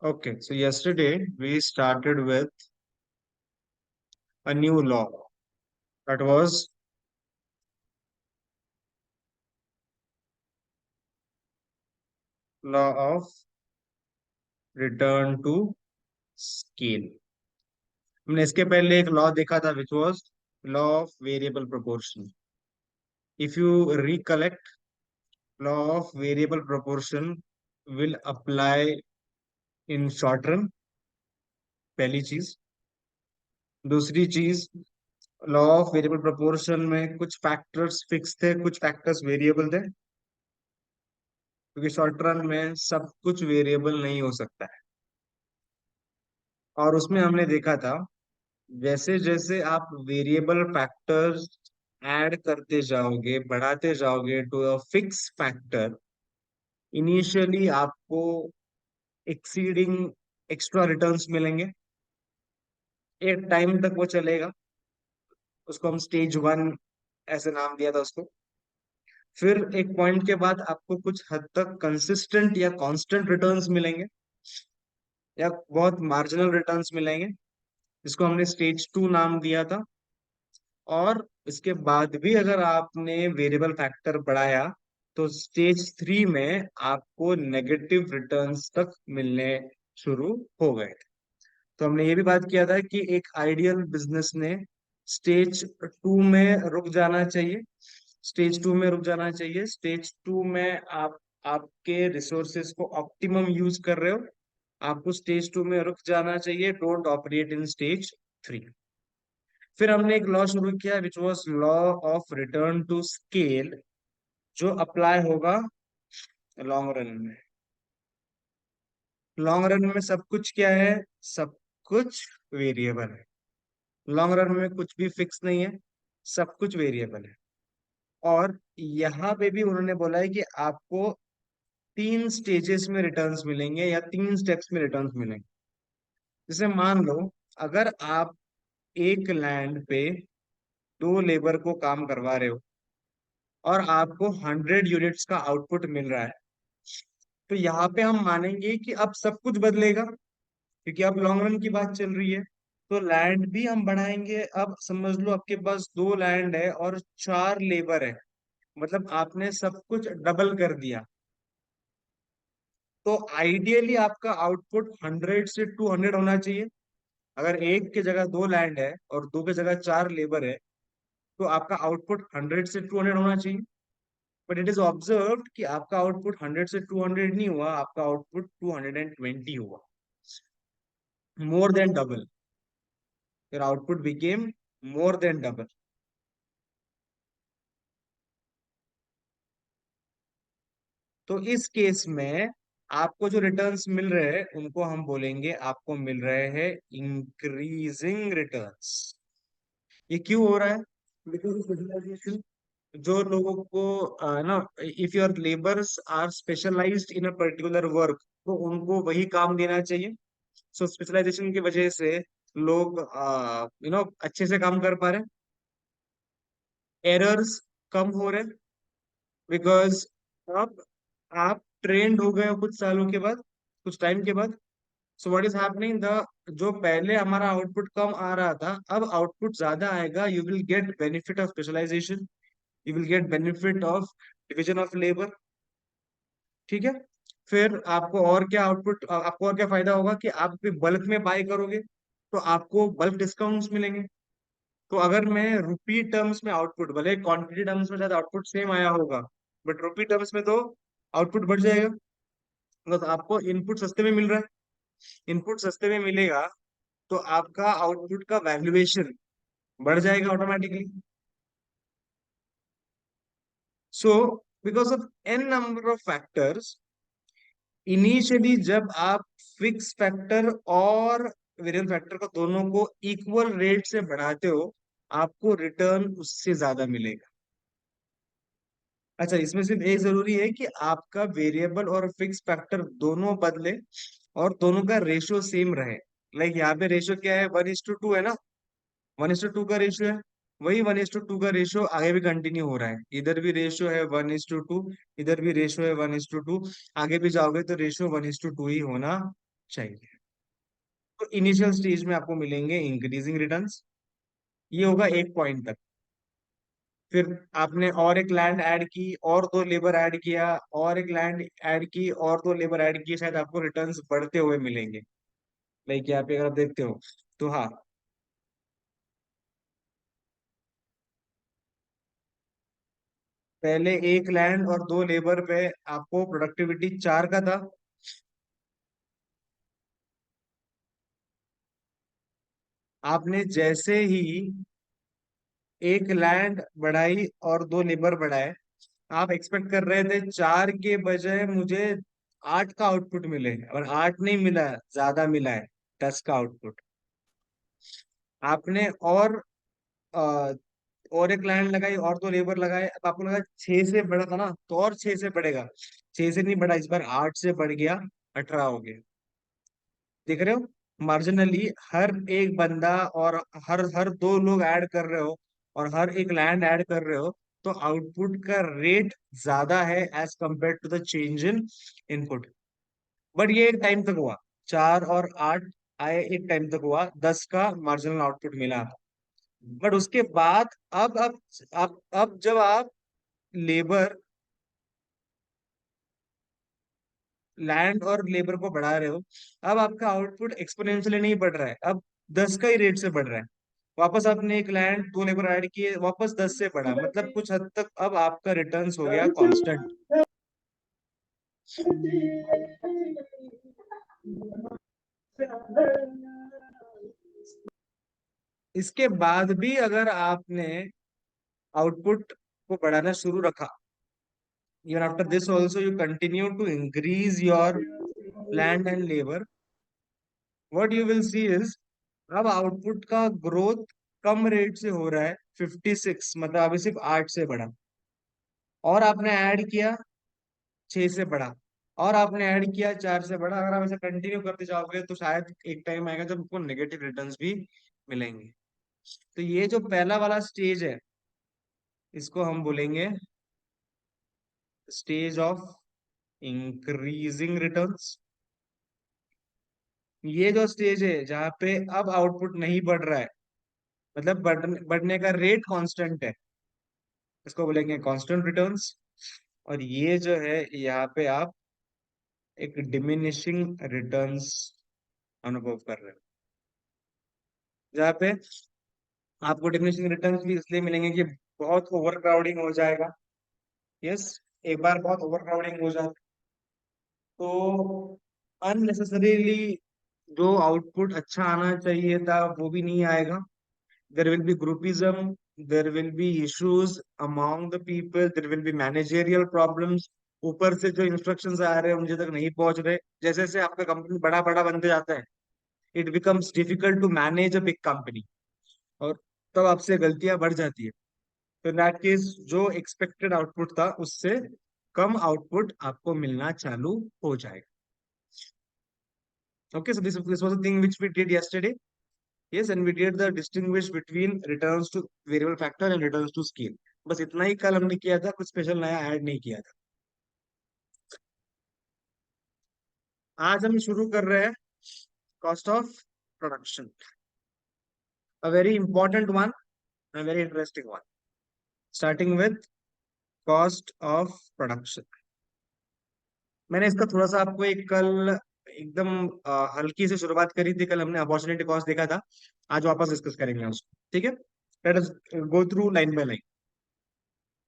Okay, so yesterday we started with a new law that was law of return to scale. हमने इसके पहले एक law देखा था which was law of variable proportion. If you recollect, law of variable proportion will apply in short run. पहली चीज। दूसरी चीज, लॉ ऑफ वेरिएबल प्रोपोर्शन में कुछ फैक्टर्स फिक्स थे, कुछ फैक्टर्स वेरिएबल थे, क्योंकि शॉर्ट रन में सब कुछ वेरिएबल नहीं हो सकता है। और उसमें हमने देखा था जैसे जैसे आप वेरिएबल फैक्टर्स ऐड करते जाओगे, बढ़ाते जाओगे to a fix factor, initially आपको एक्सीडिंग एक्स्ट्रा रिटर्न्स मिलेंगे। एक टाइम तक वो चलेगा, उसको हम स्टेज वन ऐसे नाम दिया था उसको। फिर एक पॉइंट के बाद आपको कुछ हद तक कंसिस्टेंट या कांस्टेंट रिटर्न्स मिलेंगे, या बहुत मार्जिनल रिटर्न्स मिलेंगे, जिसको हमने स्टेज टू नाम दिया था। और इसके बाद भी अगर आपने वेरिएबल फैक्टर बढ़ाया तो स्टेज थ्री में आपको नेगेटिव रिटर्न्स तक मिलने शुरू हो गए थे। तो हमने ये भी बात किया था कि एक आइडियल बिजनेस ने स्टेज टू में रुक जाना चाहिए। स्टेज टू में रुक जाना चाहिए। स्टेज टू में आप आपके रिसोर्सेज को ऑप्टिमम यूज कर रहे हो, आपको स्टेज टू में रुक जाना चाहिए। Don't operate in stage three. फिर हमने एक लॉ शुरू किया which was law of return to scale, जो अप्लाई होगा लॉन्ग रन में। लॉन्ग रन में सब कुछ क्या है? सब कुछ वेरिएबल है। लॉन्ग रन में कुछ भी फिक्स नहीं है, सब कुछ वेरिएबल है। और यहाँ पे भी उन्होंने बोला है कि आपको तीन स्टेजेस में रिटर्न्स मिलेंगे या तीन स्टेप्स में रिटर्न्स मिलेंगे। जैसे मान लो, अगर आप एक लैंड पे दो लेबर को काम करवा रहे हो और आपको 100 यूनिट्स का आउटपुट मिल रहा है, तो यहाँ पे हम मानेंगे कि अब सब कुछ बदलेगा, क्योंकि अब लॉन्ग रन की बात चल रही है। तो लैंड भी हम बढ़ाएंगे। अब समझ लो आपके पास दो लैंड है और चार लेबर है, मतलब आपने सब कुछ डबल कर दिया। तो आइडियली आपका आउटपुट 100 से 200 होना चाहिए। अगर एक की जगह दो लैंड है और दो की जगह चार लेबर है, तो आपका आउटपुट 100 से 200 होना चाहिए। बट इट इज ऑब्जर्व कि आपका आउटपुट 100 से 200 नहीं हुआ, आपका आउटपुट 220 हुआ। More than double. Your output became more than double. तो इस केस में आपको जो रिटर्न्स मिल रहे हैं उनको हम बोलेंगे आपको मिल रहे हैं इंक्रीजिंग रिटर्न्स। ये क्यों हो रहा है? Because specialisation. जो लोगों को ना, if your labours are specialised in a particular work, तो उनको वही काम देना चाहिए। सो स्पेशलाइजेशन की वजह से लोग अच्छे से काम कर पा रहे हैं। एरर्स कम हो रहे हैं, बिकॉज अब आप ट्रेंड हो गए हो कुछ सालों के बाद, कुछ टाइम के बाद। So what is happening, the जो पहले हमारा आउटपुट कम आ रहा था, अब आउटपुट ज्यादा आएगा। You will get benefit of specialisation, you will get benefit of division of labour. ठीक है। फिर आपको और क्या फायदा होगा कि आप भी बल्क में बाय करोगे, तो आपको बल्क डिस्काउंट्स मिलेंगे। तो अगर मैं रुपी टर्म्स में आउटपुट, भले क्वांटिटी टर्म्स में शायद आउटपुट सेम आया होगा, बट रुपी टर्म्स में तो आउटपुट बढ़ जाएगा। मतलब आपको इनपुट सस्ते में मिल रहा है। इनपुट सस्ते में मिलेगा तो आपका आउटपुट का वैल्यूएशन बढ़ जाएगा automatically. So because of an number of factors, initially जब आप फिक्स फैक्टर और वेरिएबल फैक्टर को दोनों को इक्वल रेट से बढ़ाते हो, आपको रिटर्न उससे ज्यादा मिलेगा। अच्छा, इसमें सिर्फ एक जरूरी है कि आपका वेरिएबल और फिक्स फैक्टर दोनों बदले और दोनों का रेशियो सेम रहे। लाइक यहाँ पे रेशियो क्या है? 1:2 है ना। 1:2 का रेशियो है। वही 1:2 का रेशियो आगे भी कंटिन्यू हो रहा है। इधर भी रेशियो है 1:2, इधर भी रेशियो है 1:2। आगे भी जाओगे तो रेशियो 1:2 ही होना चाहिए। तो इनिशियल स्टेज में आपको मिलेंगे इंक्रीजिंग रिटर्न्स, ये होगा एक पॉइंट तक। फिर आपने और एक लैंड ऐड की और दो लेबर ऐड किया, और एक लैंड ऐड की और दो लेबर ऐड की, शायद आपको रिटर्न्स बढ़ते हुए मिलेंगे। लाइक यहाँ पे अगर आप देखते हो तो हाँ, पहले एक लैंड और दो लेबर पे आपको प्रोडक्टिविटी 4 का था। आपने जैसे ही एक लैंड बढ़ाई और दो लेबर बढ़ाए, आप एक्सपेक्ट कर रहे थे 4 के बजाय मुझे 8 का आउटपुट मिले, और 8 नहीं मिला, ज्यादा मिला है, 10 का आउटपुट। आपने अ, और एक लाइन लगाई और दो लेबर लगाए, अब आपको लगा 6 से बढ़ा था ना, तो और 6 से बढ़ेगा। 6 से नहीं बढ़ा, इस बार 8 से बढ़ गया, 18 हो गया। देख रहे हो, मार्जिनली हर एक बंदा और हर हर दो लोग ऐड कर रहे हो और हर एक लैंड ऐड कर रहे हो, तो आउटपुट का रेट ज्यादा है as compare to the change in input. But ये एक टाइम तक हुआ, 4 और 8 आए, एक टाइम तक हुआ, 10 का मार्जिनल आउटपुट मिला। बट उसके बाद अब जब आप लेबर लैंड और लेबर को बढ़ा रहे हो, अब आपका आउटपुट एक्सपोनेंशियली नहीं बढ़ रहा है, अब 10 का ही रेट से बढ़ रहा है। वापस आपने एक लैंड दो लेबर ऐड किए, वापस 10 से बढ़ा, मतलब कुछ हद तक अब आपका रिटर्न्स हो गया कांस्टेंट। इसके बाद भी अगर आपने आउटपुट को बढ़ाना शुरू रखा, even after this also you continue to increase your land and labor, what you will see is अब आउटपुट का ग्रोथ कम रेट से हो रहा है, 56, मतलब अभी सिर्फ 8 से बढ़ा, और आपने ऐड किया 6 से बढ़ा, और आपने ऐड किया 4 से बढ़ा। अगर आप ऐसे कंटिन्यू करते जाओगे तो शायद एक टाइम आएगा जब आपको नेगेटिव रिटर्न्स भी मिलेंगे। तो ये जो पहला वाला स्टेज है, इसको हम बोलेंगे स्टेज ऑफ इंक्रीजिंग रिटर्न्स। ये जो स्टेज है जहाँ पे अब आउटपुट नहीं बढ़ रहा है, मतलब बढ़ने का रेट कांस्टेंट है, इसको बोलेंगे कांस्टेंट रिटर्न्स। और ये जो है यहाँ पे आप एक डिमिनिशिंग रिटर्न्स अनुभव कर रहे हो, जहाँ पे आपको डिमिनिशिंग रिटर्न्स भी इसलिए मिलेंगे कि बहुत ओवर क्राउडिंग हो जाएगा। यस, एक बार बहुत ओवर क्राउडिंग हो जाए तो अननेसेसरीली जो आउटपुट अच्छा आना चाहिए था वो भी नहीं आएगा। There will be groupism, there will be issues among the people, there will be managerial problems. ऊपर से जो इंस्ट्रक्शंस आ रहे हैं मुझे तक नहीं पहुंच रहे। जैसे जैसे आपका कंपनी बड़ा बड़ा बनते जाता है, it becomes difficult to manage a big company, और तब आपसे गलतियां बढ़ जाती है। तो इन दैट केस जो एक्सपेक्टेड आउटपुट था उससे कम आउटपुट आपको मिलना चालू हो जाएगा। Okay, so this was a thing which we did yesterday. Yes, and we did the distinguish between returns to variable factor and returns to scale. बस इतना ही कल हमने किया था, कुछ स्पेशल नया ऐड नहीं किया था। आज हम शुरू कर रहे हैं cost of production, a very important one, a very interesting one, starting with cost of production. मैंने इसका थोड़ा सा आपको एक कल एकदम हल्की से शुरुआत करी थी, कल हमने अपॉर्चुनिटी कॉस्ट देखा था, आज वापस डिस्कस करेंगे उसको, ठीक है। Let us go through line by line.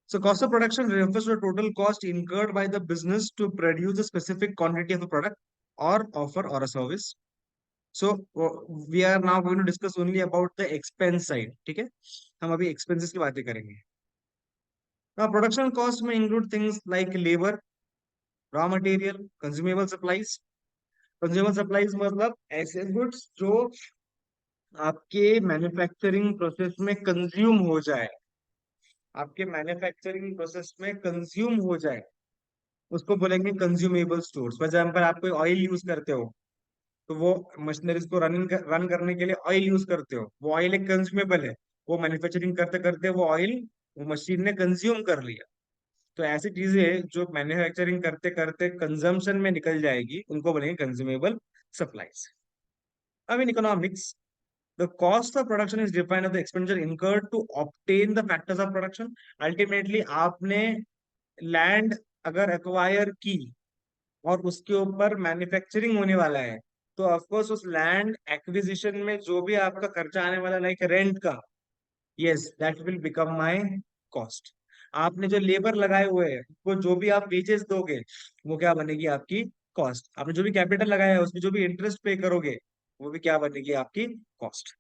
So cost of production refers to the total cost incurred by the business to produce a specific quantity of a product or offer or a service. So we are now going to discuss only about the expense side. ठीक है, हम अभी expenses की बातें करेंगे। Now production cost may include things like labor, raw material, consumable supplies. Consumable supplies मतलब ऐसे goods जो आपके मैन्युफैक्चरिंग प्रोसेस में कंज्यूम हो जाए, आपके मैन्युफैक्चरिंग प्रोसेस में कंज्यूम हो जाए, उसको बोलेंगे कंज्यूमेबल स्टोर्स। फॉर एग्जाम्पल आप कोई ऑयल यूज करते हो, तो वो मशीनरीज को रन करने के लिए ऑयल यूज करते हो, वो ऑयल एक कंज्यूमेबल है। वो मैन्युफैक्चरिंग करते करते वो ऑयल वो मशीन ने कंज्यूम कर लिया। तो ऐसी चीजें जो मैन्युफैक्चरिंग करते करते कंजम्पशन में निकल जाएगी, उनको बोलेंगे consumable supplies. Now in economics, the cost of production is defined as the expenditure incurred to obtain the factors of production. Ultimately आपने लैंड अगर एक्वायर की और उसके ऊपर मैन्युफैक्चरिंग होने वाला है, तो ऑफकोर्स उस लैंड एक्विजिशन में जो भी आपका खर्चा आने वाला, लाइक रेंट का, yes that will become my cost. आपने जो लेबर लगाए हुए हैं वो जो भी आप वेजेस दोगे वो क्या बनेगी आपकी कॉस्ट। आपने जो भी कैपिटल लगाया है उसमें जो भी इंटरेस्ट पे करोगे वो भी क्या बनेगी आपकी कॉस्ट।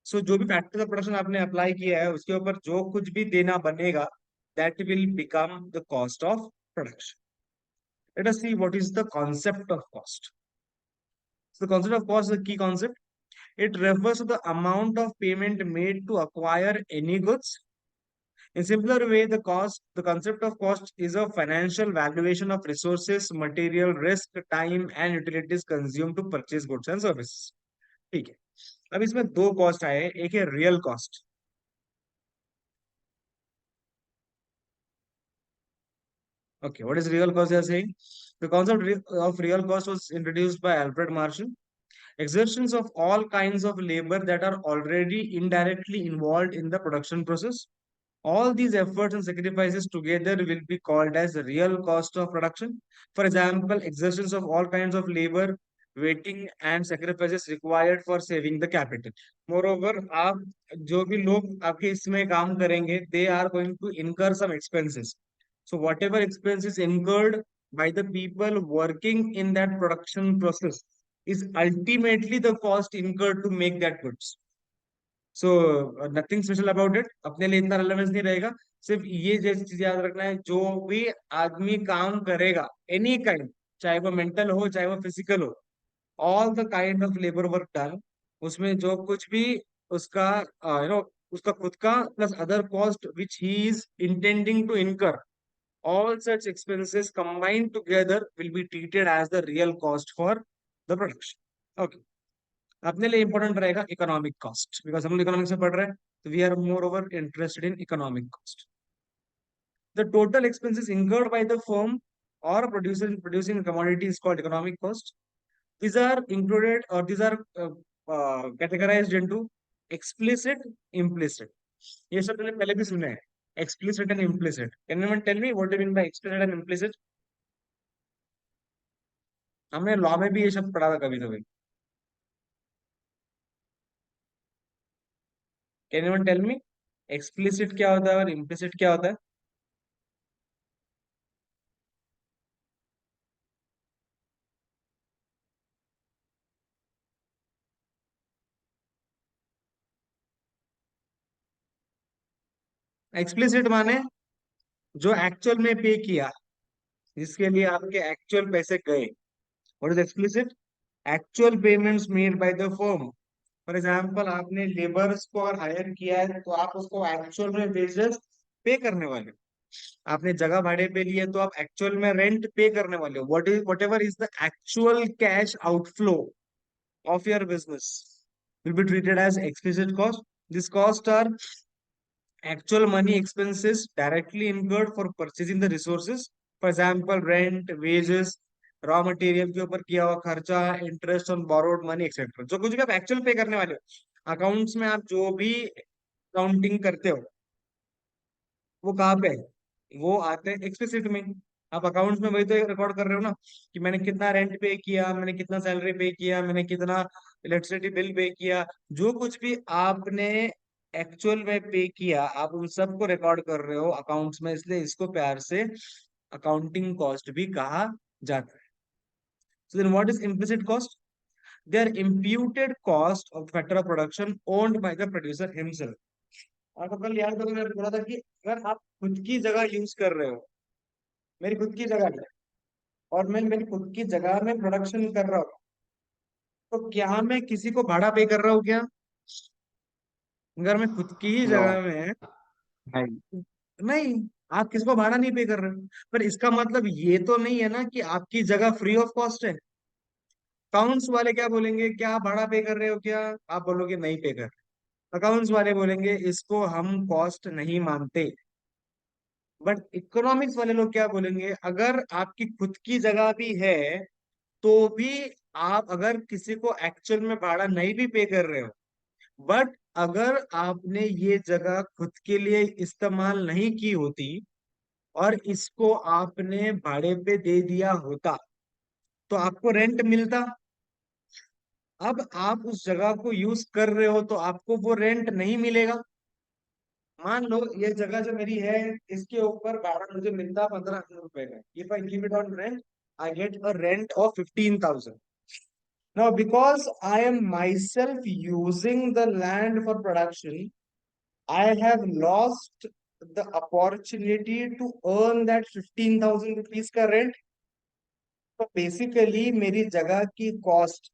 सो जो भी फैक्टर ऑफ प्रोडक्शन आपने अप्लाई किया है उसके ऊपर जो कुछ भी देना बनेगा that will become the cost of production. Let us see what is the concept of cost. So the concept of cost is a key concept. It refers to the amount of payment made to acquire any goods. In simpler way, the concept of cost is a financial valuation of resources, material, risk, time and utilities consumed to purchase goods and services. ठीक है। अब इसमें दो cost आए हैं, एक है real cost. Okay, what is real cost? They are saying the of real cost was introduced by Alfred Marshall. Exertions of all kinds of labor that are already indirectly involved in the production process. All these efforts and sacrifices together will be called as the real cost of production. For example, exertions of all kinds of labor, waiting and sacrifices required for saving the capital. Moreover, आप जो भी लोग आपके इसमें काम करेंगे, they are going to incur some expenses. So whatever expenses incurred by the people working in that production process is ultimately the cost incurred to make that goods. So nothing special about it, अपने लिए इतना relevance नहीं रहेगा। सिर्फ ये जैसी चीज याद रखना है, जो भी आदमी काम करेगा एनी काइंड, चाहे वो मेंटल हो चाहे वो फिजिकल हो, all the kind of labour work done, उसमें जो कुछ भी उसका उसका खुद का plus other cost which he is intending to incur, all such expenses combined together will be treated as the real cost for the production. Okay. अपने लिए इंपॉर्टेंट रहेगा इकोनॉमिक कॉस्ट, बिकॉज हम लोग इकोनॉमिक्स में पढ़ रहे हैं, तो we are moreover interested in economic cost. The total expenses incurred by the firm or producer in producing a commodity is called economic cost. These are included or these are categorized into explicit, implicit. ये सब मैंने पहले भी सुने हैं, explicit and implicit. Can anyone tell me what do you mean by explicit and implicit? हमने law में भी ये शब्द पढ़ा था कभी कभी। Can anyone tell me explicit क्या होता है और इम्प्लिसिट क्या होता है? एक्सप्लिसिट माने जो एक्चुअल में पे किया, जिसके लिए आपके एक्चुअल पैसे गए। What is explicit? Actual payments made by the firm. For example, आपने लेबर्स को अगर हायर किया है तो आप उसको एक्चुअल में वेजेस पे करने वाले हो। आपने जगह भाड़े पे लिया तो आप एक्चुअल में रेंट पे करने वाले हो। Whatever is the actual cash outflow of your business will be treated as explicit cost. This cost are actual money expenses directly incurred for purchasing the resources. For example, rent, wages, raw material के ऊपर किया हुआ खर्चा, interest on borrowed money etcetera. जो कुछ भी आप actual पे करने वाले हो, अकाउंट्स में आप जो भी काउंटिंग करते हो वो कहाँ पे है? वो आते हैं एक्सप्लिसिट में। आप अकाउंट्स में वही तो रिकॉर्ड कर रहे हो ना, कि मैंने कितना रेंट पे किया, मैंने कितना सैलरी पे किया, मैंने कितना इलेक्ट्रिसिटी बिल पे किया। जो कुछ भी आपने एक्चुअल में पे किया आप उन सबको रिकॉर्ड कर रहे हो अकाउंट्स में, इसलिए इसको प्यार से अकाउंटिंग कॉस्ट भी कहा जाता है। So then what is implicit cost? They are imputed cost of factor of production owned by the producer himself. आपको कल याद होगा मैंने बोला था कि अगर आप खुद की जगह यूज कर रहे हो, मेरी खुद की जगह है और मैं मेरी खुद की जगह में प्रोडक्शन कर रहा हूँ, तो क्या मैं किसी को भाड़ा पे कर रहा हूँ क्या? अगर मैं खुद की ही नो। जगह में, नहीं। नहीं, आप किसी को भाड़ा नहीं पे कर रहे हो। पर इसका मतलब ये तो नहीं है ना कि आपकी जगह फ्री ऑफ कॉस्ट है। अकाउंट्स वाले क्या बोलेंगे, क्या आप भाड़ा पे कर रहे हो क्या? आप बोलोगे नहीं पे कर रहे। अकाउंट्स वाले बोलेंगे इसको हम कॉस्ट नहीं मानते। बट इकोनॉमिक्स वाले लोग क्या बोलेंगे, अगर आपकी खुद की जगह भी है तो भी आप अगर किसी को एक्चुअल में भाड़ा नहीं भी पे कर रहे हो, बट अगर आपने ये जगह खुद के लिए इस्तेमाल नहीं की होती और इसको आपने भाड़े पे दे दिया होता तो आपको रेंट मिलता। अब आप उस जगह को यूज कर रहे हो तो आपको वो रेंट नहीं मिलेगा। मान लो ये जगह जो मेरी है, इसके ऊपर भाड़ा मुझे मिलता 15,000 रुपए का। If I give it on rent, I get a rent of 15,000। Now because I am my self using the land for production, I have lost the opportunity to earn that 15,000 rupees का rent. तो basically मेरी जगह की cost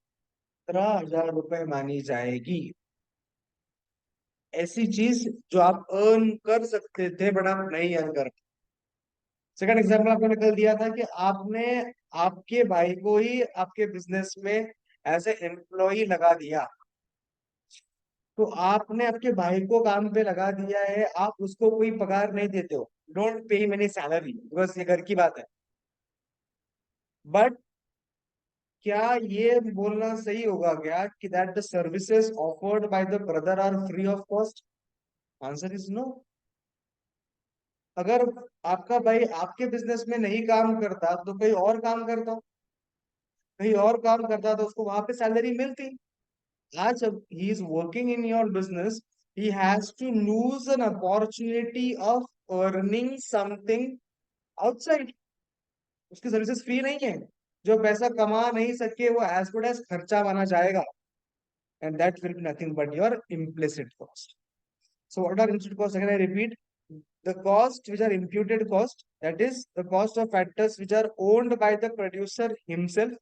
15,000 रुपए मानी जाएगी। ऐसी चीज जो आप अर्न कर सकते थे बट आप नहीं अर्न कर। सेकंड एग्जांपल आपको मैं कल दिया था कि आपने आपके भाई को ही आपके बिजनेस में एज ए एम्प्लॉय लगा दिया। तो आपने आपके भाई को काम पे लगा दिया है, आप उसको कोई पगार नहीं देते हो। Don't pay him any salary because ये घर की बात है। बट क्या ये बोलना सही होगा क्या कि that the services offered by the brother are free of cost? Answer is no. अगर आपका भाई आपके बिजनेस में नहीं काम करता तो कहीं और काम करता, कहीं और काम करता तो उसको वहां पे सैलरी मिलती। आज जब he is working in your business, he has to lose an opportunity of earning something outside। उसकी सर्विसेज फ्री नहीं है। जो पैसा कमा नहीं सके वो एज गुड एज खर्चा माना जाएगा, and that will be nothing but your implicit cost. So what are implicit costs? Again, I repeat, the cost which are imputed cost, that is the cost of factors which are owned by the producer himself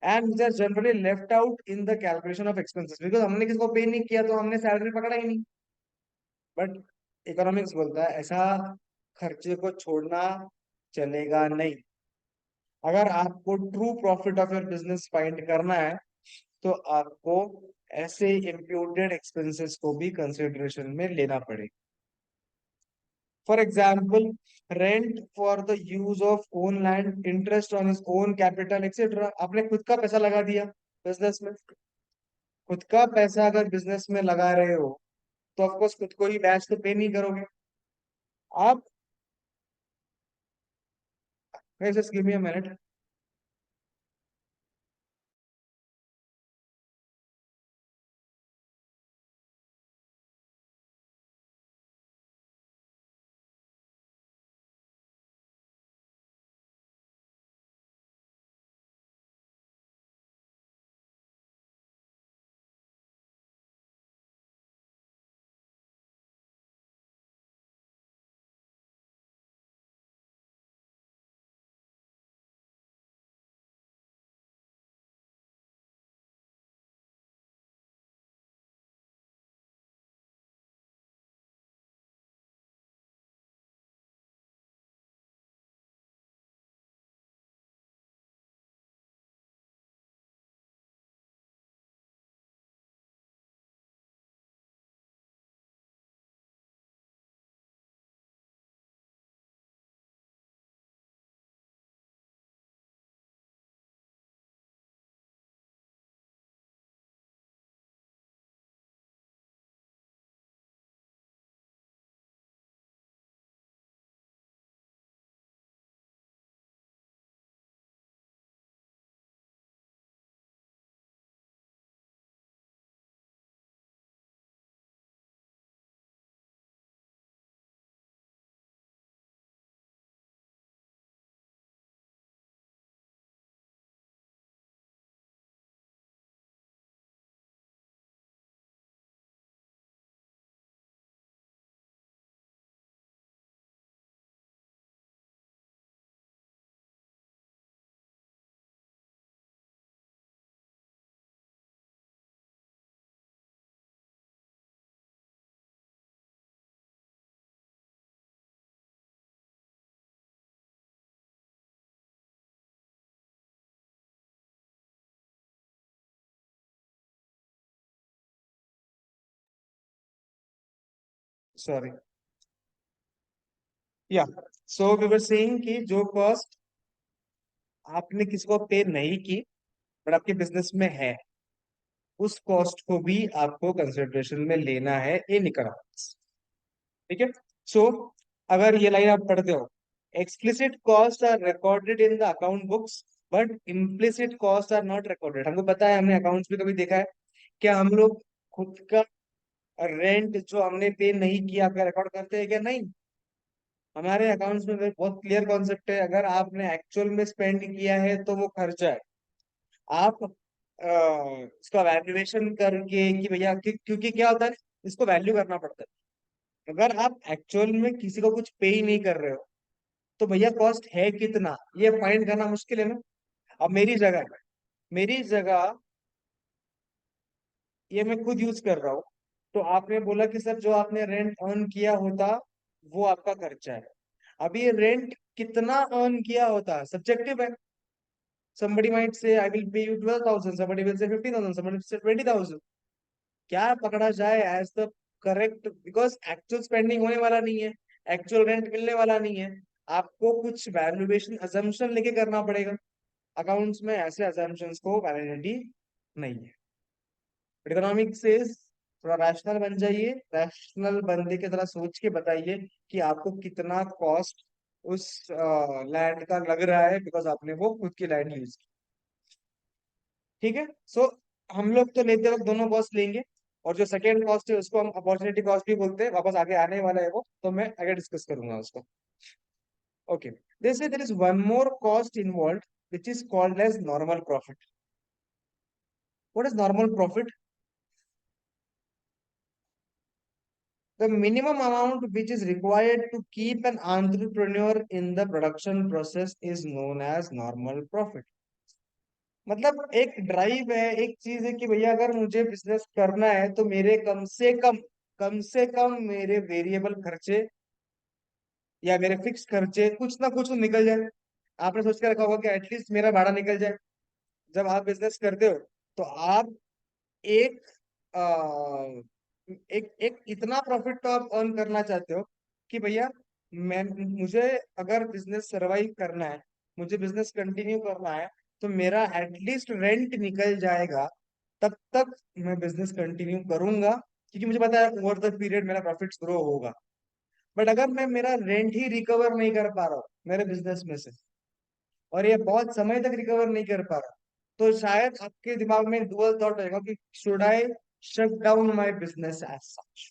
and which are generally left out in the calculation of expenses, because हमने किसको पे नहीं किया तो हमने salary पकड़ा ही नहीं। But economics बोलता है ऐसा खर्चे को छोड़ना चलेगा नहीं। अगर आपको true profit of your business find करना है तो आपको ऐसे इम्प्यूटेड एक्सपेंसेस को भी कंसिडरेशन में लेना पड़ेगा। For example, rent for the use of own land, interest on his own capital etcetera. आपने खुद का पैसा लगा दिया बिजनेस में। खुद का पैसा अगर बिजनेस में लगा रहे हो तो ऑफकोर्स खुद को ही ब्याज तो पे नहीं करोगे आप। Just give me a minute. Sorry. या, सो वी वर सेइंग कि जो कॉस्ट आपने किसी को पे नहीं की बट आपके बिजनेस में है, उस कॉस्ट को भी आपको कंसिडरेशन में लेना है इन इकोनॉमिक्स। ठीक है। सो अगर ये लाइन आप पढ़ते हो, explicit cost are recorded in the account books but implicit cost are not recorded. हमको पता है, हमने अकाउंट्स में कभी देखा है क्या हम लोग खुद का रेंट जो हमने पे नहीं किया क्या रिकॉर्ड करते हैं क्या? नहीं। हमारे अकाउंट्स में बहुत क्लियर कॉन्सेप्ट है, अगर आपने एक्चुअल में स्पेंड किया है तो वो खर्चा है। आप इसका वैल्यूएशन करके कि भैया क्योंकि क्या होता है, इसको वैल्यू करना पड़ता है। अगर आप एक्चुअल में किसी को कुछ पे ही नहीं कर रहे हो तो भैया कॉस्ट है कितना ये फाइंड करना मुश्किल है ना। अब मेरी जगह ये मैं खुद यूज कर रहा हूँ, तो आपने बोला कि सर जो आपने रेंट अर्न किया होता वो आपका खर्चा है। अभी ये रेंट कितना अर्न किया होता सब्जेक्टिव है। somebody might say I will pay you 12,000, somebody will say 15,000, somebody will say 20,000। क्या पकड़ा जाए as the correct, because actual spending होने वाला नहीं है, एक्चुअल रेंट मिलने वाला नहीं है। आपको कुछ वैल्यूएशन अजम्पशन लेके करना पड़ेगा। अकाउंट्स में ऐसे अजम्पशंस को वैलिडिटी नहीं है। इकोनॉमिक्स से थोड़ा रैशनल बन जाइए, रैशनल बंदे की तरह सोच के बताइए कि आपको कितना कॉस्ट उस लैंड का लग रहा है, बिकॉज आपने वो खुद की लैंड यूज की। ठीक है। सो हम लोग तो लेते वक्त दोनों कॉस्ट लेंगे, और जो सेकेंड कॉस्ट है उसको हम अपॉर्चुनिटी कॉस्ट भी बोलते हैं, वापस आगे आने वाला है वो, तो मैं आगे डिस्कस करूंगा उसको। ओके। जैसे there is one more cost involve which is called as normal profit. What is normal profit? The minimum amount which is required to keep an entrepreneur in the production process is known as normal profit। मतलब एक drive है, एक चीज है कि भैया अगर मुझे बिजनेस करना है तो मेरे कम से कम मेरे वेरिएबल खर्चे या मेरे फिक्स खर्चे कुछ ना कुछ तो निकल जाए। आपने सोच के रखा होगा कि एटलीस्ट मेरा भाड़ा निकल जाए। जब आप बिजनेस करते हो तो आप एक एक एक इतना प्रॉफिट तो आप अर्न करना चाहते हो कि भैया मैं मुझे अगर बिजनेस सरवाइव करना है, मुझे बिजनेस कंटिन्यू करना है, तो मेरा एटलीस्ट रेंट निकल जाएगा, तब तक मैं बिजनेस कंटिन्यू करूंगा, क्योंकि मुझे पता है ओवर द पीरियड मेरा प्रॉफिट ग्रो होगा। बट अगर मैं मेरा रेंट ही रिकवर नहीं कर पा रहा हूँ मेरे बिजनेस में से, और ये बहुत समय तक रिकवर नहीं कर पा रहा, तो शायद आपके दिमाग में डुअल थॉट रहेगा कि should I shut down my business as such.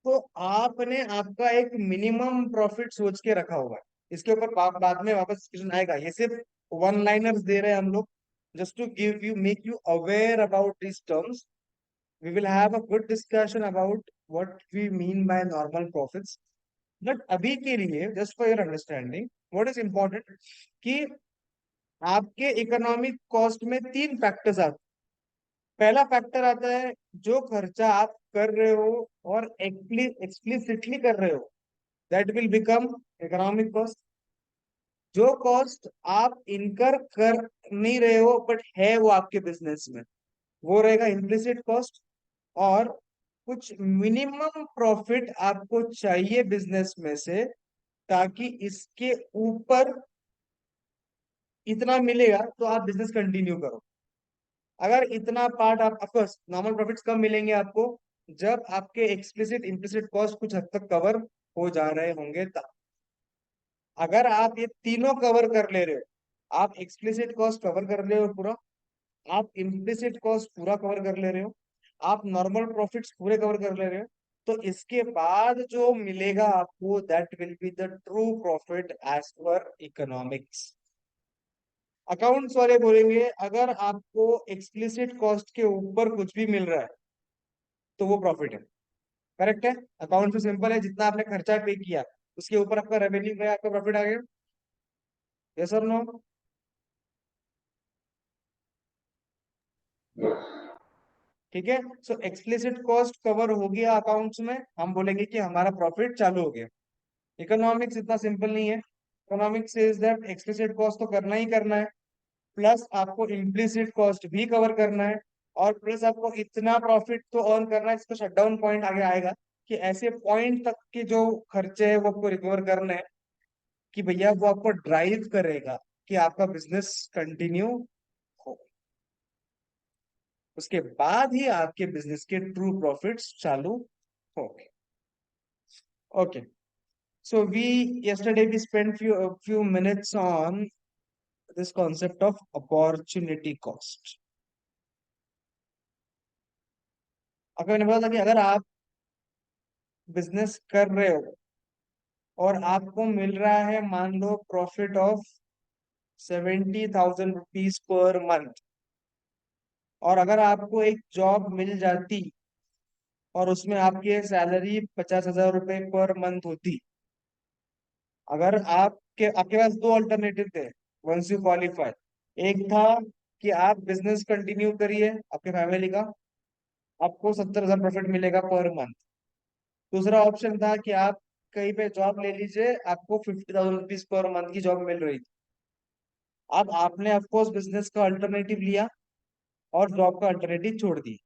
तो आपने आपका एक मिनिमम प्रॉफिट सोच के रखा होगा। इसके ऊपर बाद में वापस डिस्कशन आएगा, ये सिर्फ वन लाइनर्स दे रहे हैं हम लोग, just to give you make you aware about this terms. We will have a good discussion about what we mean by normal profits. But अभी के लिए just for your understanding what is important कि आपके economic cost में तीन factors आते हैं। पहला फैक्टर आता है जो खर्चा आप कर रहे हो और एक्सप्लिसिटली कर रहे हो, that will become economic cost. जो कॉस्ट आप इनकर कर नहीं रहे हो बट है वो आपके बिजनेस में, वो रहेगा इम्प्लिसिट कॉस्ट। और कुछ मिनिमम प्रॉफिट आपको चाहिए बिजनेस में से, ताकि इसके ऊपर इतना मिलेगा तो आप बिजनेस कंटिन्यू करो। अगर इतना पार्ट आप, ऑफकोर्स नॉर्मल प्रॉफिट्स कब मिलेंगे आपको, जब आपके एक्सप्लिसिट इम्प्लिसिट कॉस्ट कुछ हद तक कवर हो जा रहे होंगे तब। अगर आप ये तीनों कवर कर ले रहे हो, आप एक्सप्लिसिट कॉस्ट कवर कर रहे हो पूरा, आप इम्प्लिसिट कॉस्ट पूरा कवर कर ले रहे हो, आप नॉर्मल प्रॉफिट्स पूरे कवर कर ले रहे हो, तो इसके बाद जो मिलेगा आपको that will be the true profit as per economics. Accounts वाले बोलेंगे अगर आपको एक्सप्लिसिट कॉस्ट के ऊपर कुछ भी मिल रहा है तो वो प्रॉफिट है। करेक्ट है। अकाउंट में सिंपल है, जितना आपने खर्चा पे किया उसके ऊपर आपका रेवेन्यू गया, आपका प्रॉफिट आ गया। यस और नो? ठीक है। सो एक्सप्लिसिट कॉस्ट कवर हो गया अकाउंट्स में, हम बोलेंगे कि हमारा प्रॉफिट चालू हो गया। इकोनॉमिक्स इतना सिंपल नहीं है। Economics says that explicit cost तो करना ही करना है, प्लस आपको इम्प्लिसिट कॉस्ट भी कवर करना है, और प्लस आपको इतना प्रॉफिट तो अर्न करना है। इसका शटडाउन पॉइंट आगे आएगा कि ऐसे पॉइंट तक के जो खर्चे है वो आपको रिकवर करना है कि भैया वो आपको ड्राइव करेगा कि आपका बिजनेस कंटिन्यू हो, उसके बाद ही आपके बिजनेस के ट्रू प्रॉफिट्स चालू होंगे। Okay, so we yesterday we spent few minutes on this concept of opportunity cost। आपको मैंने बोला था कि अगर आप बिजनेस कर रहे हो और आपको मिल रहा है मान लो profit of 70,000 rupees per month, और अगर आपको एक जॉब मिल जाती और उसमें आपकी सैलरी 50,000 रुपये पर मंथ होती, अगर आपके पास दो अल्टरनेटिव थे वंस यू क्वालिफाई। एक था कि आप बिजनेस कंटिन्यू करिए आपके फैमिली का, आपको 70,000 प्रॉफिट मिलेगा पर मंथ। दूसरा ऑप्शन था कि आप कहीं पे जॉब ले लीजिए, आपको 50,000 रुपीज पर मंथ की जॉब मिल रही थी। अब आपने ऑफकोर्स बिजनेस का अल्टरनेटिव लिया और जॉब का अल्टरनेटिव छोड़ दी।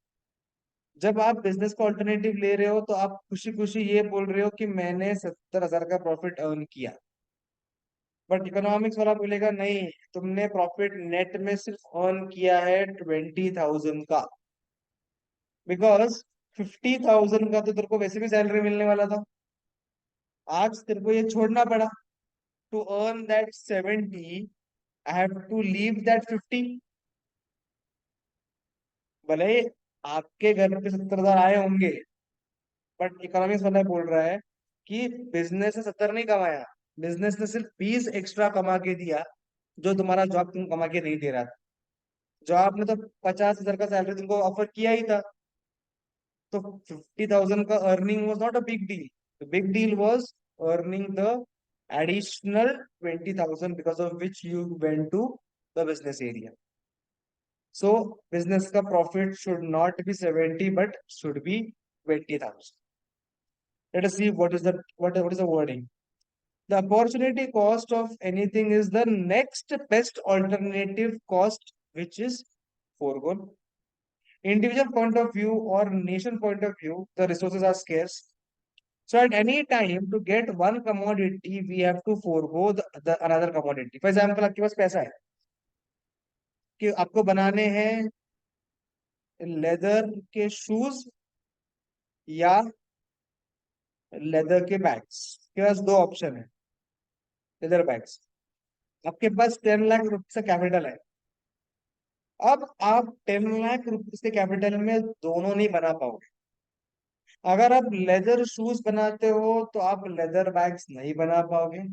जब आप बिजनेस का अल्टरनेटिव ले रहे हो तो आप खुशी खुशी ये बोल रहे हो कि मैंने 70,000 का प्रॉफिट अर्न किया, बट इकोनॉमिक्स वाला बोलेगा नहीं, तुमने प्रॉफिट नेट में सिर्फ अर्न किया है 20,000 का, बिकॉज 50,000 का तो तेरे को वैसे भी सैलरी मिलने वाला था। आज तेरे को ये छोड़ना पड़ा, to earn that 70 I have to leave that 50। भले ही आपके घर पे 70,000 आए होंगे, बट इकोनॉमिक्स वाला बोल रहा है कि बिजनेस ने 70 नहीं कमाया, बिजनेस ने सिर्फ 20 एक्स्ट्रा कमा के दिया, जो तुम्हारा जॉब तुम कमा के नहीं दे रहा था। जॉब ने तो 50,000 का सैलरी तुमको ऑफर किया ही था, तो 50,000 का earning was not a big deal. The big deal was earning the additional 20,000 because of which you went to the business area. So business का profit should not be 70 but should be 20,000। Let us see what is the wording. The opportunity cost of anything is the next best alternative cost which is foregone. Individual point of view or nation point of view, the resources are scarce. So at any time to get one commodity, we have to forego the another commodity. For example, आपके पास पैसा है कि आपको बनाने हैं leather के shoes या leather के बैग्स। के पास दो ऑप्शन है, लेदर बैग्स। आपके पास 10 लाख रुपीज का कैपिटल है। अब आप 10 लाख रुपीज के कैपिटल में दोनों नहीं बना पाओगे। अगर आप लेदर शूज बनाते हो तो आप लेदर बैग्स नहीं बना पाओगे,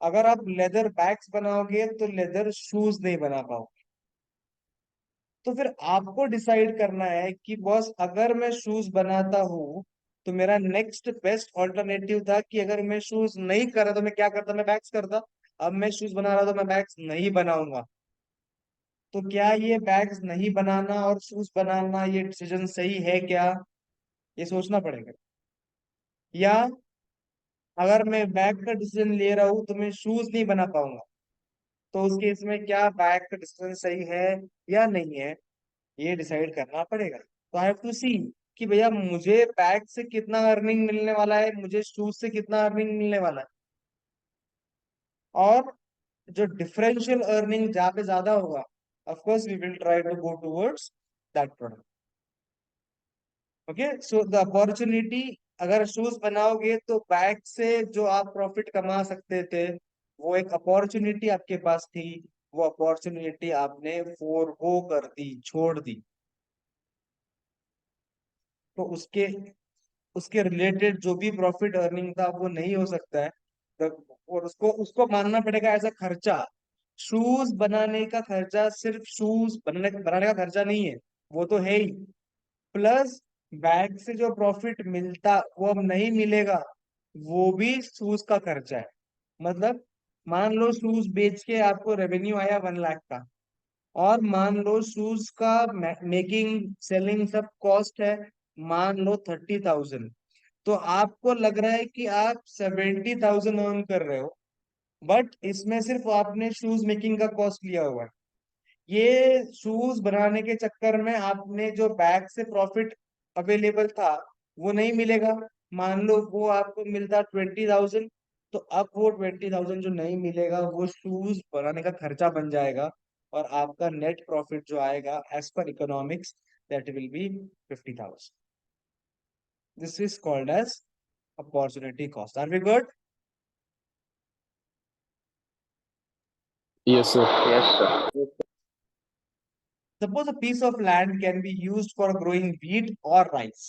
अगर आप लेदर बैग्स बनाओगे तो लेदर शूज नहीं बना पाओगे। तो फिर आपको डिसाइड करना है कि बॉस अगर मैं शूज बनाता हूं तो मेरा नेक्स्ट बेस्ट ऑल्टरनेटिव था कि अगर मैं शूज नहीं कर रहा तो मैं क्या करता, मैं बैग्स करता। अब मैं शूज बना रहा तो मैं बैग्स नहीं बनाऊंगा। तो क्या ये बैग्स नहीं बनाना और शूज बनाना ये डिसीजन सही है क्या, ये सोचना पड़ेगा। या अगर मैं बैग का डिसीजन ले रहा हूं तो मैं शूज नहीं बना पाऊंगा, तो उस केस में क्या बैग का डिसीजन सही है या नहीं है, ये डिसाइड करना पड़ेगा। तो आई हैव टू सी कि भैया मुझे बैग से कितना अर्निंग मिलने वाला है, मुझे शूज से कितना अर्निंग मिलने वाला है, और जो डिफरेंशियल अर्निंग जहाँ पे ज्यादा होगा of course we will try to go towards that product. Okay, so the opportunity, अगर शूज बनाओगे तो बैग से जो आप प्रॉफिट कमा सकते थे वो एक अपॉर्चुनिटी आपके पास थी, वो अपॉर्चुनिटी आपने फोरगो कर दी, छोड़ दी। तो उसके उसके रिलेटेड जो भी प्रॉफिट अर्निंग था वो नहीं हो सकता है। और उसको उसको मानना पड़ेगा एज अ खर्चा। शूज बनाने का खर्चा सिर्फ शूज बनाने बनाने का खर्चा नहीं है, वो तो है ही, प्लस बैग से जो प्रॉफिट मिलता वो अब नहीं मिलेगा, वो भी शूज का खर्चा है। मतलब मान लो शूज बेच के आपको रेवेन्यू आया 1 लाख का, और मान लो शूज का मेकिंग सेलिंग सब कॉस्ट है मान लो 30,000, तो आपको लग रहा है कि आप 70,000 अर्न कर रहे हो, बट इसमें सिर्फ आपने शूज मेकिंग का कॉस्ट लिया हुआ है। ये शूज बनाने के चक्कर में आपने जो बैग से प्रॉफिट अवेलेबल था वो नहीं मिलेगा। मान लो वो आपको मिलता 20,000, तो अब वो 20,000 जो नहीं मिलेगा वो शूज बनाने का खर्चा बन जाएगा, और आपका नेट प्रॉफिट जो आएगा as per economics that will be 50,000. This is called as opportunity cost. Are we good? Yes, sir. Yes, sir. Suppose a piece of land can be used for growing wheat or rice.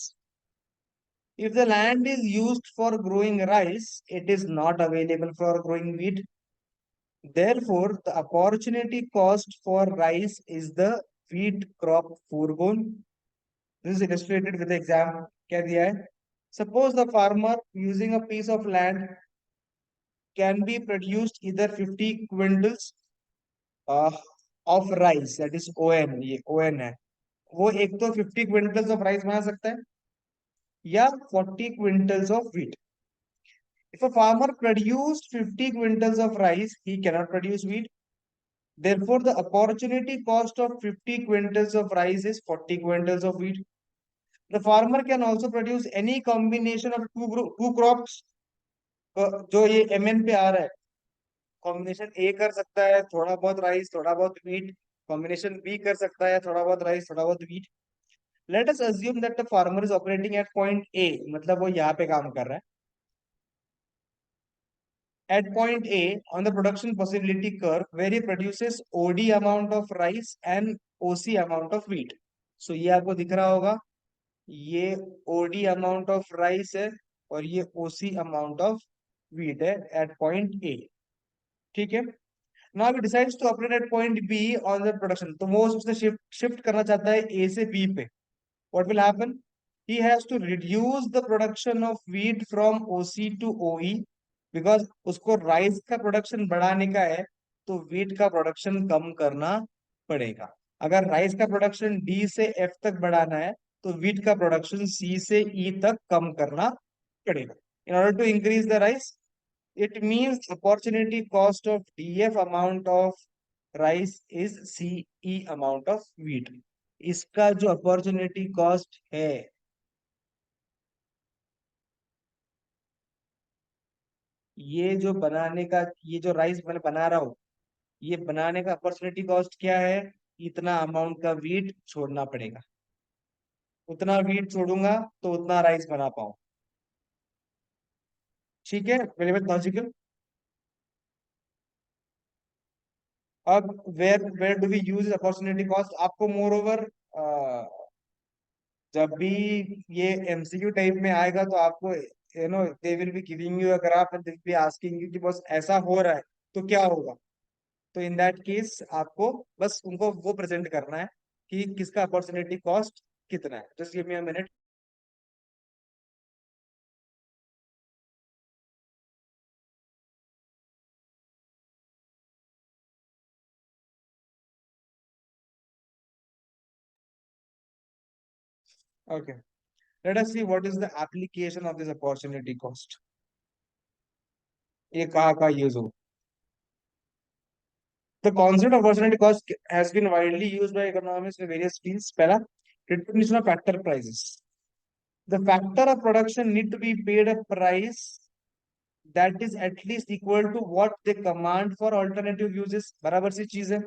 If the land is used for growing rice, it is not available for growing wheat. Therefore, the opportunity cost for rice is the wheat crop foregone. This is illustrated with the example. क्या दिया है? Suppose the farmer using a piece of land can be produced either 50 quintals uh, of rice, that is ON, ये ON है. वो एक तो 50 quintals of rice बना सकता है या 40 quintals of wheat. If a farmer produced 50 quintals of rice, he cannot produce wheat. Therefore, the opportunity cost of 50 quintals of rice is 40 quintals of wheat. The farmer can also produce any combination of two crops. जो ये MN पे आ रहा है, combination ए कर सकता है थोड़ा बहुत राइस थोड़ा बहुत व्हीट, कॉम्बिनेशन बी कर सकता है थोड़ा बहुत राइस थोड़ा बहुत wheat. Let us assume that the farmer is operating eight point A, मतलब वो यहाँ पे काम कर रहा है. At point A on the production possibility curve, where he produces OD amount of rice and OC amount of wheat. So ये आपको दिख रहा होगा, ये OD amount of rice है और ये OC amount of wheat है at point A. ठीक है. Now he decides to operate at point B on the production. तो वो उससे shift करना चाहता है A से B पे. What will happen? He has to reduce the production of wheat from OC to OE, because उसको राइस का प्रोडक्शन बढ़ाने का है तो व्हीट का प्रोडक्शन कम करना पड़ेगा. अगर राइस का प्रोडक्शन डी से एफ तक बढ़ाना है तो व्हीट का प्रोडक्शन सी से ई तक कम करना पड़ेगा. In order to increase the rice, it means opportunity cost of DF amount of rice is CE amount of wheat. इसका जो अपॉर्चुनिटी कॉस्ट है, ये जो बनाने का, ये जो राइस मैं बना रहा हूँ, ये बनाने का अपॉर्चुनिटी कॉस्ट क्या है? इतना अमाउंट का वीट छोड़ना पड़ेगा. उतना वीट छोड़ूंगा तो उतना राइस बना पाऊं. ठीक है, वेरी मच लॉजिकल. अब where do we use opportunity cost? आपको मोर ओवर जब भी ये एमसीक्यू टाइप में आएगा तो आपको they will be giving you a graph and they will be asking you कि बस ऐसा हो रहा है तो क्या होगा. तो इन दैट केस आपको बस उनको वो प्रेजेंट करना है कि किसका अपॉर्चुनिटी कॉस्ट कितना है. Just give me a minute. Okay, let us see what is the application of this opportunity cost. ये कहाँ यूज हो. The concept of opportunity cost has been widely used by economists in various fields. पहला, determination of factor prices. The factor of production need to be paid a price that is at least equal to what they command for alternative uses. बराबर सी चीज है.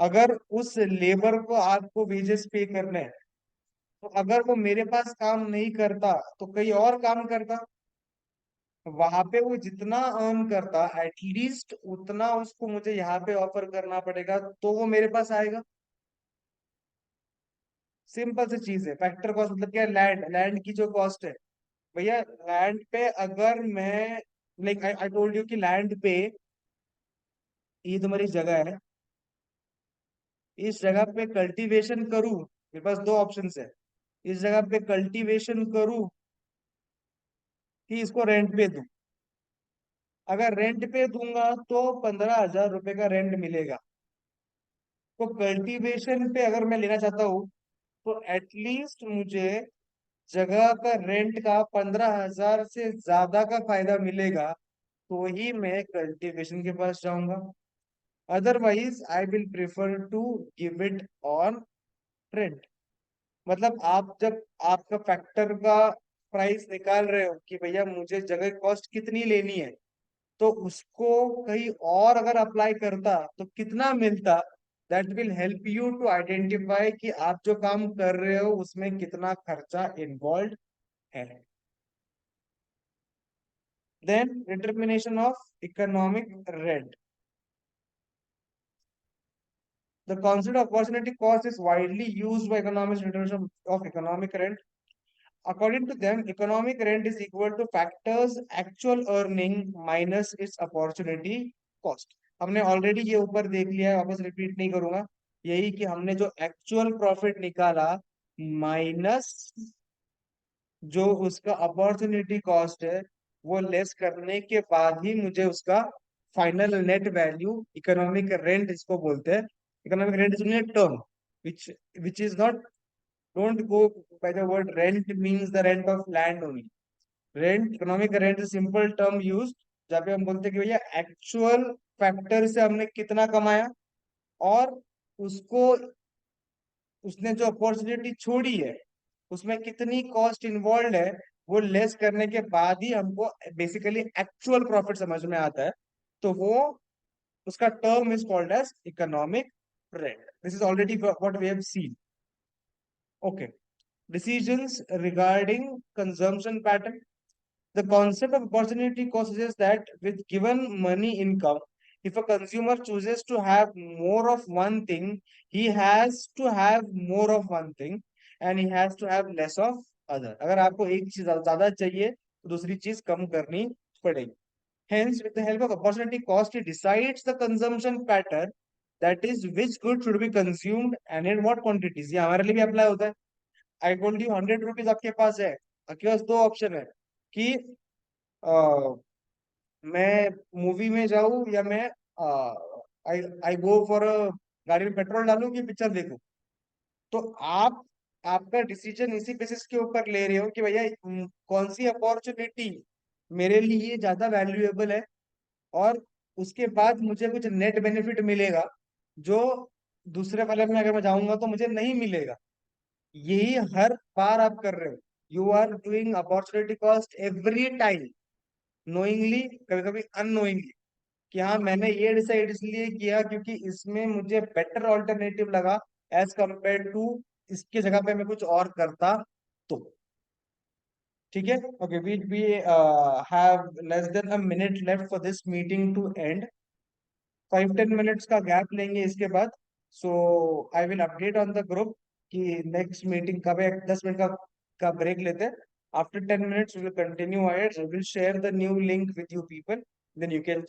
अगर उस labour को आपको wages पे करने हैं तो अगर वो मेरे पास काम नहीं करता तो कहीं और काम करता, वहां पे वो जितना अर्न करता एटलीस्ट उतना उसको मुझे यहाँ पे ऑफर करना पड़ेगा तो वो मेरे पास आएगा. सिंपल सी चीज है. फैक्टर कॉस्ट मतलब क्या? लैंड, लैंड की जो कॉस्ट है भैया, लैंड पे अगर मैं, लाइक आई टोल्ड यू कि लैंड पे ये तुम्हारी जगह है, इस जगह पे कल्टीवेशन करूं, मेरे पास दो ऑप्शन है. इस जगह पे कल्टीवेशन करूं कि इसको रेंट पे दूं. अगर रेंट पे दूंगा तो 15,000 रुपए का रेंट मिलेगा. तो कल्टीवेशन पे अगर मैं लेना चाहता हूँ तो एटलीस्ट मुझे जगह का रेंट का 15,000 से ज्यादा का फायदा मिलेगा तो ही मैं कल्टीवेशन के पास जाऊंगा. Otherwise I will prefer to give it on rent. मतलब आप जब आपका फैक्टर का प्राइस निकाल रहे हो कि भैया मुझे जगह कॉस्ट कितनी लेनी है, तो उसको कहीं और अगर अप्लाई करता तो कितना मिलता, that will help you to identify कि आप जो काम कर रहे हो उसमें कितना खर्चा इन्वॉल्व है। Then determination of economic rent. The concept of opportunity cost is widely used by economists in terms of economic rent. According to them, economic rent is equal to factors actual earning minus its opportunity cost. हमने already ये ऊपर देख लिया है, वापस repeat नहीं करूंगा। यही कि हमने जो एक्चुअल प्रॉफिट निकाला माइनस जो उसका अपॉर्चुनिटी कॉस्ट है वो लेस करने के बाद ही मुझे उसका final net value, economic rent इसको बोलते हैं। Economic rent is a term which which is not, don't go by the word rent means the rent of land only. Rent, economic rent is simple term use जहाँ पे हम बोलते हैं कि भैया एक्चुअल फैक्टर से हमने कितना कमाया और उसको, उसने जो अपॉर्चुनिटी छोड़ी है उसमें कितनी कॉस्ट इन्वॉल्व है वो लेस करने के बाद ही हमको बेसिकली एक्चुअल प्रॉफिट समझ में आता है। तो वो, उसका term is called as economic rent. This is already what we have seen. Okay, decisions regarding consumption pattern. The concept of opportunity cost suggests that with given money income, if a consumer chooses to have more of one thing, he has to have more of one thing and he has to have less of other. अगर आपको एक चीज ज्यादा चाहिए तो दूसरी चीज कम करनी पड़ेगी। Hence, with the help of opportunity cost, he decides the consumption pattern, that is which good should be consumed and in what quantities. ये हमारे लिए भी अप्लाई होता है। आई टोल्ड यू 100 रुपीज आपके पास है, आपके पास दो ऑप्शन है कि मैं मूवी में जाऊं या मैं आई आई गो फॉर गाड़ी में पेट्रोल डालूं कि पिक्चर देखूं। तो आप, आपका डिसीजन इसी बेसिस के ऊपर ले रहे हो कि भैया कौन सी अपॉर्चुनिटी मेरे लिए ज्यादा वैल्यूएबल है और उसके बाद मुझे कुछ नेट बेनिफिट मिलेगा जो दूसरे वाले में अगर मैं जाऊंगा तो मुझे नहीं मिलेगा। यही हर बार आप कर रहे हो। You are doing opportunity cost every time, knowingly कभी कभी अननोइंगली, कि हाँ मैंने ये डिसाइड इसलिए किया क्योंकि इसमें मुझे बेटर ऑल्टरनेटिव लगा एज कंपेयर टू इसके जगह पे मैं कुछ और करता तो। ठीक है, okay, we have less than a minute left for this meeting to end. 5-10 minutes का गैप लेंगे इसके बाद। So I will update on the group कि नेक्स्ट मीटिंग कब है। 10 मिनट का ब्रेक लेते हैं। After 10 minutes we will continue ahead. I will share the new link with you people, then you can